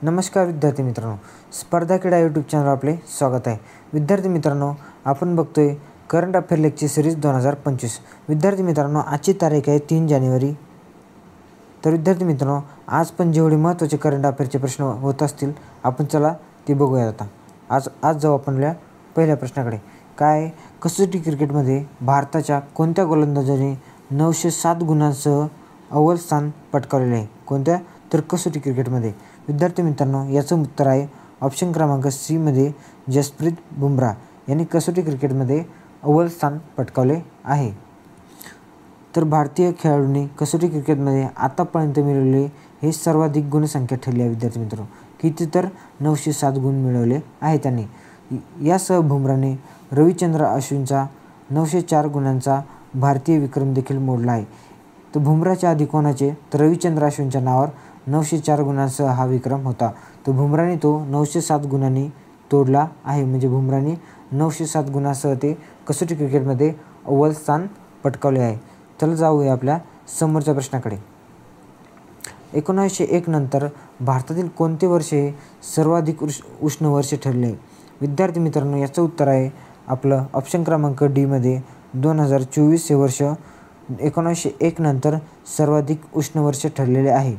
नमस्कार विद्यार्थी मित्रांनो, स्पर्धा क्रीडा यूट्यूब चॅनलवर आपले स्वागत आहे. विद्यार्थी मित्रांनो, आपण बघतोय करंट अफेअर लेक्चर सिरीज 2025. विद्यार्थी मित्रांनो, आजची तारीख आहे 3 जानेवारी. तर विद्यार्थी मित्रांनो, आज पण जेवढे महत्त्वाचे करंट अफेअरचे प्रश्न होत असतील आपण चला ते बघूया. आता आज जाऊ आपण पहिल्या प्रश्नाकडे. काय कसोटी क्रिकेटमध्ये भारताच्या कोणत्या गोलंदाजाने 907 गुणांसह अव्वल स्थान पटकावलेले आहे? कोणत्या? तर कसोटी क्रिकेटमध्ये. विद्यार्थी मित्रांनो, याचं उत्तर आहे ऑप्शन क्रमांक सी मध्ये जसप्रीत बुमराह यांनी कसोटी क्रिकेटमध्ये अव्वल स्थान पटकावले आहे. तर भारतीय खेळाडूंनी कसोटी क्रिकेटमध्ये आतापर्यंत मिळवले हे सर्वाधिक गुणसंख्या ठरली आहे. विद्यार्थी मित्रांनो, किती? तर 907 गुण मिळवले आहे त्यांनी. यासह बुमराहने रविचंद्र अश्विनचा 904 गुणांचा भारतीय विक्रम देखील मोडला आहे. तर बुमराहच्या आधी कोणाचे? तर रविचंद्र अश्विनच्या नावावर 904 गुणांसह हा विक्रम होता. तर बुमराहने तो 907 गुणांनी तोडला आहे. म्हणजे बुमराहने 907 गुणांसह ते कसोटी क्रिकेटमध्ये अव्वल स्थान पटकावले आहे. चला जाऊया आपल्या समोरच्या प्रश्नाकडे. 1901 नंतर भारतातील कोणते वर्ष हे सर्वाधिक उष्ण वर्ष ठरले? विद्यार्थी मित्रांनो, याचं उत्तर आहे आपलं ऑप्शन क्रमांक डी मध्ये 2024 हे वर्ष 1901 नंतर सर्वाधिक उष्ण वर्ष ठरलेले आहे.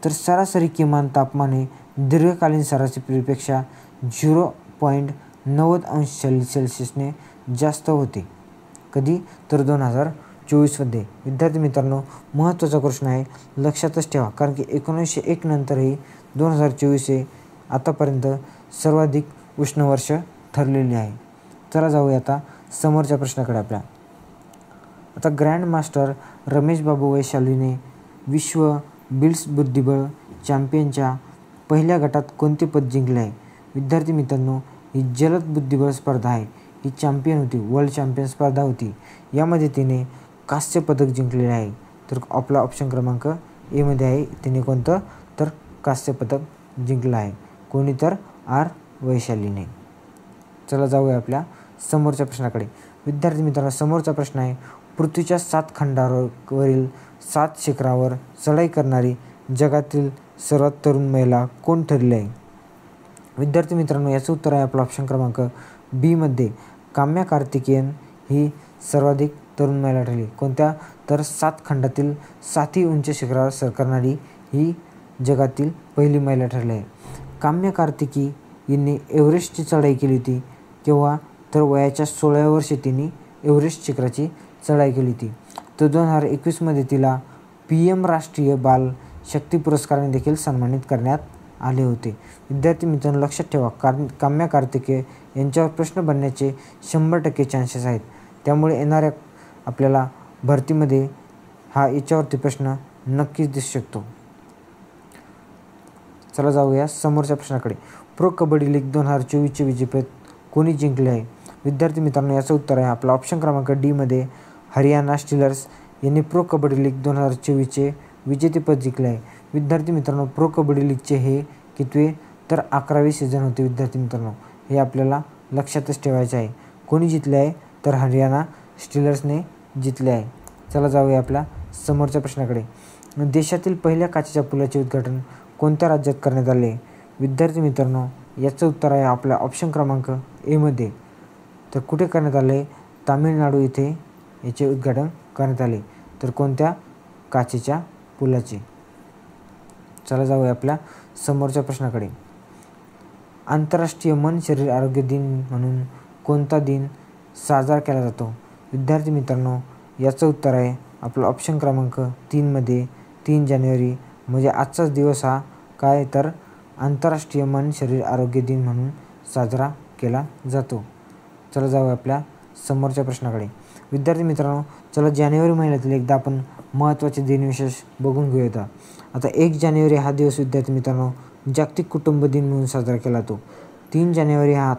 तर सरासरी किमान तापमान हे दीर्घकालीन सरासरीपेक्षा 0.90 अंश सेल्सिअसने जास्त होते. कधी? तर 2024मध्ये. विद्यार्थी मित्रांनो, महत्त्वाचा प्रश्न आहे, लक्षातच ठेवा, कारण की 1901 नंतरही 2024 हे आतापर्यंत सर्वाधिक उष्ण वर्ष ठरलेले आहे. चला जाऊया आता समोरच्या प्रश्नाकडे आपल्या. आता ग्रँड मास्टर रमेश बाबू वैशालीने विश्व बिल्स बुद्धिबळ चॅम्पियनच्या पहिल्या गटात कोणते पद जिंकले आहे? विद्यार्थी मित्रांनो, ही जलद बुद्धिबळ स्पर्धा आहे. ही चॅम्पियन होती, वर्ल्ड चॅम्पियन स्पर्धा होती. यामध्ये तिने कांस्य पदक जिंकलेले आहे. तर आपला ऑप्शन क्रमांक ए मध्ये आहे. तिने कोणतं? तर कांस्य पदक जिंकलं आहे. कोणी? तर आर वैशालीने. चला जाऊया आपल्या समोरच्या प्रश्नाकडे. विद्यार्थी मित्रांनो, समोरचा प्रश्न आहे, पृथ्वीच्या 7 खंडावरील 7 शिखरावर चढाई करणारी जगातील सर्वात तरुण महिला कोण ठरली आहे? विद्यार्थी मित्रांनो, याचं उत्तर आहे आपलं ऑप्शन क्रमांक बी मध्ये काम्या कार्तिकेयन ही सर्वाधिक तरुण महिला ठरली. कोणत्या? तर 7 खंडातील 7ही उंच शिखरावर सर करणारी ही जगातील पहिली महिला ठरली आहे. काम्या कार्तिकी यांनी एव्हरेस्टची चढाई केली होती. केव्हा? तर वयाच्या 16व्या वर्षी तिने एव्हरेस्ट शिखराची चढाई केली होती. तर 2021मध्ये तिला PM राष्ट्रीय बाल शक्ती पुरस्काराने देखील सन्मानित करण्यात आले होते. विद्यार्थी मित्रांनो, लक्षात ठेवा, काम्या कार्तिकेय यांच्यावर प्रश्न बनण्याचे 100% चान्सेस आहेत. त्यामुळे येणाऱ्या आपल्याला भरतीमध्ये याच्यावरती प्रश्न नक्कीच दिसू शकतो. चला जाऊया समोरच्या प्रश्नाकडे. प्रो कबड्डी लीग 2024चे विजेतेपद कोणी जिंकले आहे? विद्यार्थी मित्रांनो, याचं उत्तर आहे आपला ऑप्शन क्रमांक डी मध्ये हरियाणा स्टीलर्स यांनी प्रो कबड्डी लीग 2024चे विजेतेपद जिंकले आहे. विद्यार्थी मित्रांनो, प्रो कबड्डी लीगचे हे कितवे? तर 11वे सीझन होते. विद्यार्थी मित्रांनो, हे आपल्याला लक्षातच ठेवायचे आहे. कोणी जिंकले आहे? तर हरियाणा स्टीलर्सने जिंकले आहे. चला जाऊया आपल्या समोरच्या प्रश्नाकडे. देशातील पहिल्या काचेच्या पुलाचे उद्घाटन कोणत्या राज्यात करण्यात आले? विद्यार्थी मित्रांनो, याचं उत्तर आहे आपल्या ऑप्शन क्रमांक ए मध्ये. तर कुठे करण्यात आले? तामिळनाडू येथे याचे उद्घाटन करण्यात आले. तर कोणत्या? काचेच्या पुलाचे. चला जाऊया आपल्या समोरच्या प्रश्नाकडे. आंतरराष्ट्रीय मन शरीर आरोग्य दिन म्हणून कोणता दिन साजरा केला जातो? विद्यार्थी मित्रांनो, याचं उत्तर आहे आपलं ऑप्शन क्रमांक 3 मध्ये 3 जानेवारी. म्हणजे आजचाच दिवस हा काय? तर आंतरराष्ट्रीय मन शरीर आरोग्य दिन म्हणून साजरा केला जातो. चला जाऊया आपल्या समोरच्या प्रश्नाकडे. विद्यार्थी मित्रांनो, चला जानेवारी महिन्यातील एकदा आपण महत्त्वाचे दिनविशेष बघून घेऊया. आता 1 जानेवारी हा दिवस विद्यार्थी मित्रांनो जागतिक कुटुंब दिन म्हणून साजरा केला जातो. 3 जानेवारी हा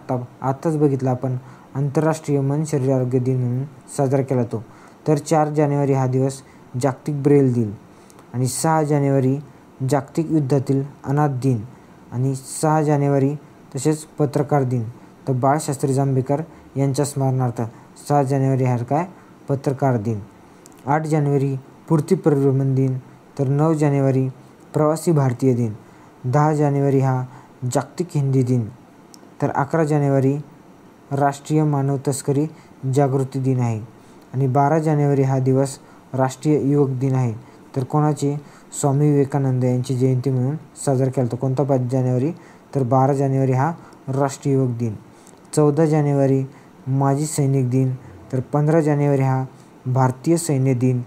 आत्ताच बघितला आपण आंतरराष्ट्रीय मन शरीर आरोग्य दिन म्हणून साजरा केला जातो. तर 4 जानेवारी हा दिवस जागतिक ब्रेल दिन आणि 6 जानेवारी जागतिक युद्धातील अनाथ दिन आणि 6 जानेवारी तसेच पत्रकार दिन. तर बाळशास्त्री जांभेकर यांच्या स्मरणार्थ 6 जानेवारी हा काय? पत्रकार दिन. 8 जानेवारी पृथ्वी परिभ्रमण दिन. तर 9 जानेवारी प्रवासी भारतीय दिन. 10 जानेवारी हा जागतिक हिंदी दिन. तर 11 जानेवारी राष्ट्रीय मानव तस्करी जागृती दिन आहे. आणि 12 जानेवारी हा दिवस राष्ट्रीय युवक दिन आहे. तर कोणाची? स्वामी विवेकानंद यांची जयंती म्हणून साजरा केला जातो. कोणता 5 जानेवारी? तर 12 जानेवारी हा राष्ट्रीय युवक दिन. 14 जानेवारी माजी सैनिक दिन. तर 15 जानेवारी हा भारतीय सैन्य दिन.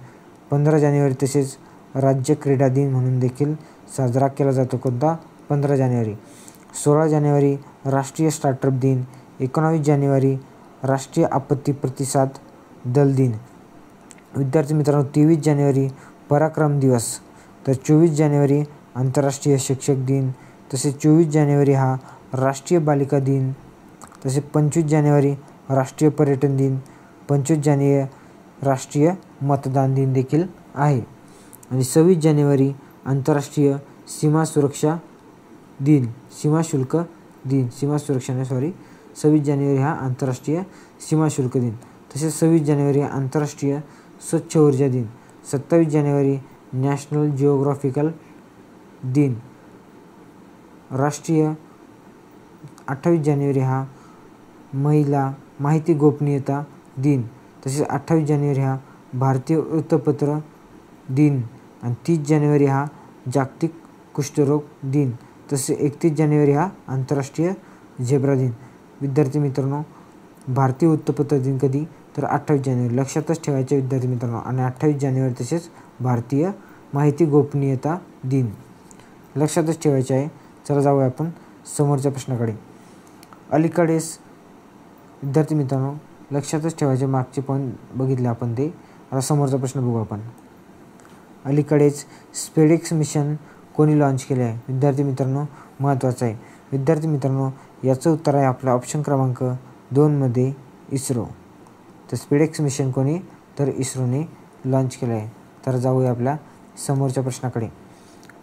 15 जानेवारी तसेच राज्य क्रीडा दिन म्हणून देखील साजरा केला जातो. कोणता? 15 जानेवारी. 16 जानेवारी राष्ट्रीय स्टार्टअप दिन. 19 जानेवारी राष्ट्रीय आपत्ती प्रतिसाद दल दिन. विद्यार्थी मित्रांनो 23 जानेवारी पराक्रम दिवस. तर 24 जानेवारी आंतरराष्ट्रीय शिक्षक दिन. तसेच 24 जानेवारी हा राष्ट्रीय बालिका दिन. तसेच 25 जानेवारी राष्ट्रीय पर्यटन दिन. 25 जानेवारी राष्ट्रीय मतदान दिन देखील आहे. आणि 26 जानेवारी आंतरराष्ट्रीय सीमा सुरक्षा दिन. सीमा शुल्क दिन. सीमा सुरक्षा 26 जानेवारी हा आंतरराष्ट्रीय सीमा शुल्क दिन. तसेच 26 जानेवारी आंतरराष्ट्रीय स्वच्छ ऊर्जा दिन. 27 जानेवारी नॅशनल जिओग्राफिकल दिन. राष्ट्रीय 28 जानेवारी हा महिला माहिती गोपनीयता दिन. तसेच 28 जानेवारी हा भारतीय वृत्तपत्र दिन. आणि 30 जानेवारी हा जागतिक कुष्ठरोग दिन. तसेच 31 जानेवारी हा आंतरराष्ट्रीय झेब्रा दिन. विद्यार्थी मित्रांनो भारतीय वृत्तपत्र दिन कधी? तर 28 जानेवारी. लक्षातच ठेवायचे विद्यार्थी मित्रांनो. आणि 28 जानेवारी तसेच भारतीय माहिती गोपनीयता दिन लक्षातच ठेवायचे आहे. चला जाऊया आपण समोरच्या प्रश्नाकडे. अलीकडेच विद्यार्थी मित्रांनो लक्षातच ठेवायचे, मागचे पॉईंट बघितले आपण ते. आता समोरचा प्रश्न बघू आपण. अलीकडेच स्पेडिक्स मिशन कोणी लॉन्च केले आहे? विद्यार्थी मित्रांनो महत्त्वाचं आहे. विद्यार्थी मित्रांनो याचं उत्तर आहे आपला ऑप्शन क्रमांक 2 मध्ये इस्रो. तर स्पेडिक्स मिशन कोणी? तर इस्रोने लॉन्च केलं आहे. तर जाऊया आपल्या समोरच्या प्रश्नाकडे.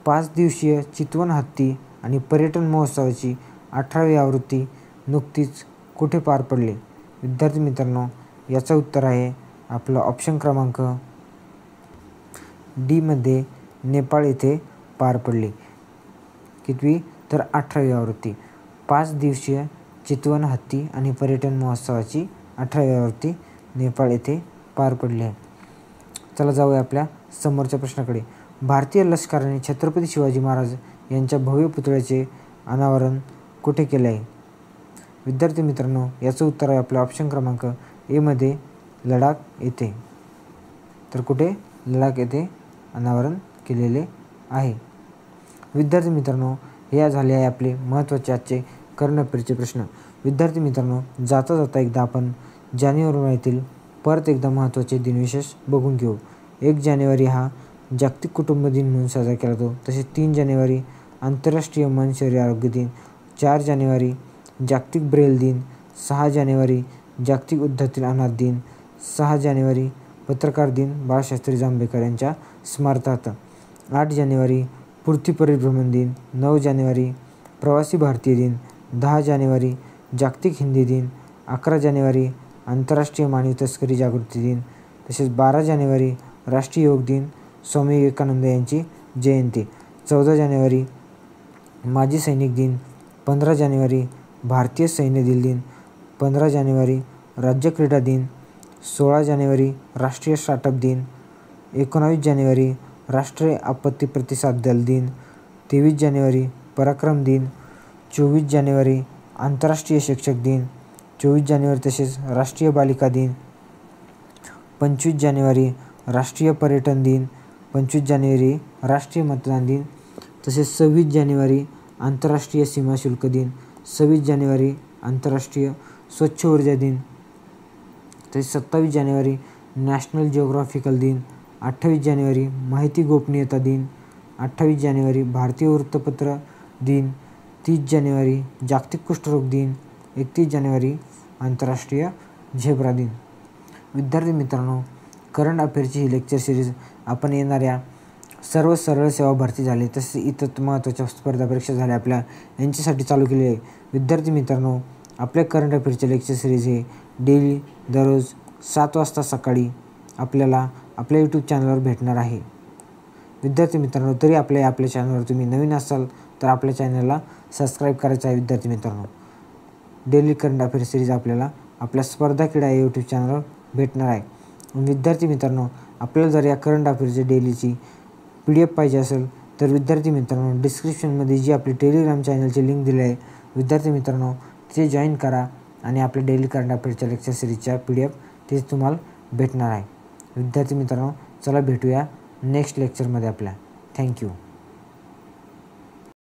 5 दिवसीय चितवन हत्ती आणि पर्यटन महोत्सवाची 18वी आवृत्ती नुकतीच कुठे पार पडली? विद्यार्थी मित्रांनो याचं उत्तर आहे आपलं ऑप्शन क्रमांक डी मध्ये नेपाळ येथे पार पडली. कितवी? तर 18वी आवृत्ती. 5 दिवसीय चितवन हत्ती आणि पर्यटन महोत्सवाची 18वी आवृत्ती नेपाळ येथे पार पडली आहे. चला जाऊया आपल्या समोरच्या प्रश्नाकडे. भारतीय लष्कराने छत्रपती शिवाजी महाराज यांच्या भव्य पुतळ्याचे अनावरण कुठे केले आहे? विद्यार्थी मित्रांनो याचं उत्तर आहे आपलं ऑप्शन क्रमांक ए मध्ये लडाख येथे. तर कुठे? लडाख येथे अनावरण केलेले आहे. विद्यार्थी मित्रांनो या झाले आहे आपले महत्त्वाचे आजचे करंट अफेअरचे प्रश्न. विद्यार्थी मित्रांनो जाता जाता एकदा आपण जानेवारी महिन्यातील परत एकदा महत्त्वाचे दिनविशेष बघून घेऊ. 1 जानेवारी हा जागतिक कुटुंब दिन म्हणून साजरा केला जातो. तसेच 3 जानेवारी आंतरराष्ट्रीय मन शरीर आरोग्य दिन. 4 जानेवारी जागतिक ब्रेल दिन. 6 जानेवारी जागतिक उद्धातील अनाथ दिन. 6 जानेवारी पत्रकार दिन बाळशास्त्री जांभेकर यांच्या स्मरणार्थ. 8 जानेवारी पृथ्वी परिभ्रमण दिन. 9 जानेवारी प्रवासी भारतीय दिन. 10 जानेवारी जागतिक हिंदी दिन. 11 जानेवारी आंतरराष्ट्रीय मानवी तस्करी जागृती दिन. तसेच 12 जानेवारी राष्ट्रीय योग दिन स्वामी विवेकानंद यांची जयंती. 14 जानेवारी माजी सैनिक दिन. 15 जानेवारी भारतीय सैन्य दिन. 15 जानेवारी राज्य क्रीडा दिन. 16 जानेवारी राष्ट्रीय स्टार्टअप दिन. 19 जानेवारी राष्ट्रीय आपत्ती प्रतिसाद दल दिन. 23 जानेवारी पराक्रम दिन. 24 जानेवारी आंतरराष्ट्रीय शिक्षक दिन. 24 जानेवारी तसेच राष्ट्रीय बालिका दिन. 25 जानेवारी राष्ट्रीय पर्यटन दिन. 25 जानेवारी राष्ट्रीय मतदान दिन. तसेच 26 जानेवारी आंतरराष्ट्रीय सीमा शुल्क दिन. 26 जानेवारी आंतरराष्ट्रीय स्वच्छ ऊर्जा दिन. तसेच 27 जानेवारी नॅशनल जिओग्राफिकल दिन. 28 जानेवारी माहिती गोपनीयता दिन. 28 जानेवारी भारतीय वृत्तपत्र दिन. 30 जानेवारी जागतिक कुष्ठरोग दिन. 31 जानेवारी आंतरराष्ट्रीय झेब्रा दिन. विद्यार्थी मित्रांनो करंट अफेअरची ही लेक्चर सिरीज आपण येणाऱ्या सर्व सरळ सेवा भरती झाली तसेच इतर महत्त्वाच्या स्पर्धा परीक्षा झाल्या आपल्या यांच्यासाठी चालू केली आहे. विद्यार्थी मित्रांनो आपल्या करंट अफेअरचे लेक्चर सिरीज हे डेली दररोज 7 वाजता सकाळी आपल्याला आपल्या यूट्यूब चॅनलवर भेटणार आहे. विद्यार्थी मित्रांनो तरी आपल्या चॅनलवर तुम्ही नवीन असाल तर आपल्या चॅनलला सबस्क्राईब करायचं आहे विद्यार्थी मित्रांनो. डेली करंट अफेअर सिरीज आपल्याला आपल्या स्पर्धा क्रीडा या यूट्यूब चॅनलवर भेटणार आहे. विद्यार्थी मित्रांनो, आपल्याला जर या करंट अफेअरची डेलीची PDF पाहिजे असेल तर विद्यार्थी मित्रांनो डिस्क्रिप्शनमध्ये जी आपली टेलिग्राम चॅनलची लिंक दिली आहे विद्यार्थी मित्रांनो ते जॉईन करा आणि आपल्या डेली करंट अफेअरच्या लेक्चर सिरीजच्या PDF ते तुम्हाला भेटणार आहे. विद्यार्थी मित्रांनो, चला भेटूया नेक्स्ट लेक्चरमध्ये आपल्या. थँक्यू.